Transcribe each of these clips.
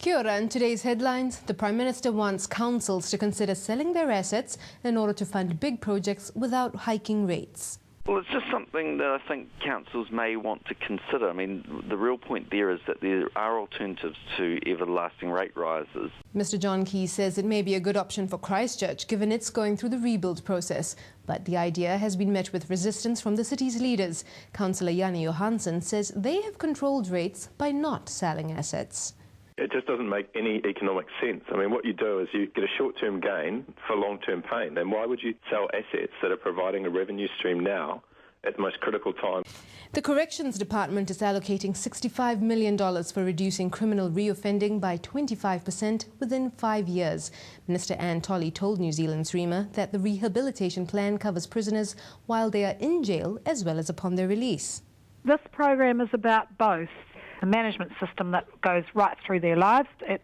Kia ora. In today's headlines, the Prime Minister wants councils to consider selling their assets in order to fund big projects without hiking rates. Well, it's just something that I think councils may want to consider. I mean, the real point there is that there are alternatives to everlasting rate rises. Mr John Key says it may be a good option for Christchurch given it's going through the rebuild process. But the idea has been met with resistance from the city's leaders. Councillor Janne Johansson says they have controlled rates by not selling assets. It just doesn't make any economic sense. I mean, what you do is you get a short-term gain for long-term pain. And why would you sell assets that are providing a revenue stream now at the most critical time? The Corrections Department is allocating $65 million for reducing criminal reoffending by 25% within 5 years. Minister Anne Tolley told New Zealand's Rima that the rehabilitation plan covers prisoners while they are in jail as well as upon their release. This program is about both. A management system that goes right through their lives. It,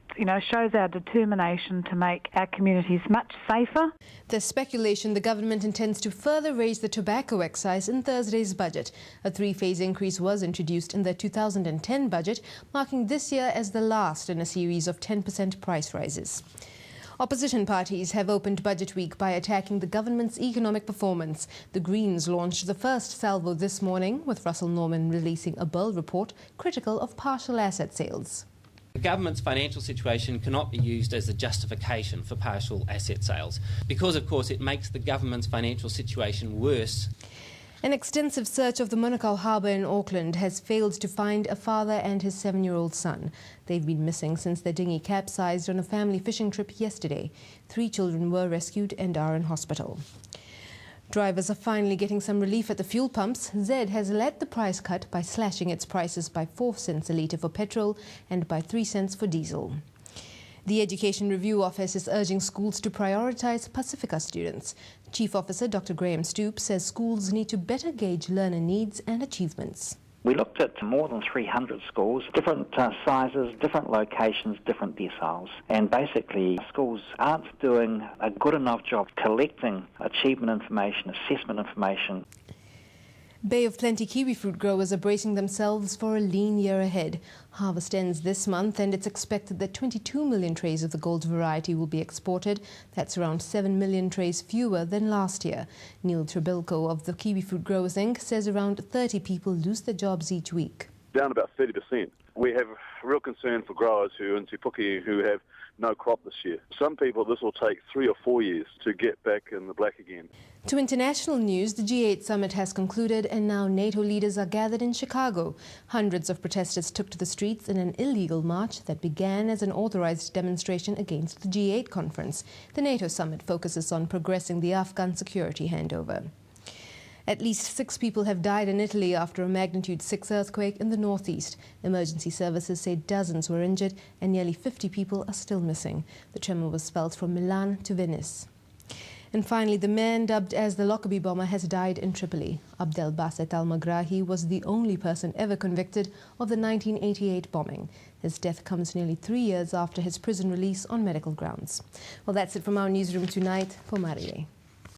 shows our determination to make our communities much safer. There's speculation the government intends to further raise the tobacco excise in Thursday's budget. A three-phase increase was introduced in the 2010 budget, marking this year as the last in a series of 10% price rises. Opposition parties have opened Budget Week by attacking the government's economic performance. The Greens launched the first salvo this morning, with Russel Norman releasing a Bull report critical of partial asset sales. The government's financial situation cannot be used as a justification for partial asset sales because, of course, it makes the government's financial situation worse. An extensive search of the Manukau harbour in Auckland has failed to find a father and his 7-year-old son. They've been missing since their dinghy capsized on a family fishing trip yesterday. 3 children were rescued and are in hospital. Drivers are finally getting some relief at the fuel pumps. Z has led the price cut by slashing its prices by 4 cents a litre for petrol and by 3 cents for diesel. The Education Review Office is urging schools to prioritise Pacifica students. Chief Officer Dr Graham Stoops says schools need to better gauge learner needs and achievements. We looked at more than 300 schools, different sizes, different locations, different deciles. And basically, schools aren't doing a good enough job collecting achievement information, assessment information. Bay of Plenty kiwi fruit growers are bracing themselves for a lean year ahead. Harvest ends this month and it's expected that 22 million trays of the gold variety will be exported. That's around 7 million trays fewer than last year. Neil Trebilko of the Kiwi Fruit Growers Inc. says around 30 people lose their jobs each week. Down about 30%. We have real concern for growers who in Te Puke who have no crop this year. Some people this will take 3 or 4 years to get back in the black again. To international news, the G8 summit has concluded and now NATO leaders are gathered in Chicago. Hundreds of protesters took to the streets in an illegal march that began as an authorized demonstration against the G8 conference. The NATO summit focuses on progressing the Afghan security handover. At least 6 people have died in Italy after a magnitude 6 earthquake in the northeast. Emergency services say dozens were injured and nearly 50 people are still missing. The tremor was felt from Milan to Venice. And finally, the man dubbed as the Lockerbie bomber has died in Tripoli. Abdelbaset al-Megrahi was the only person ever convicted of the 1988 bombing. His death comes nearly 3 years after his prison release on medical grounds. Well, that's it from our newsroom tonight. For Marie.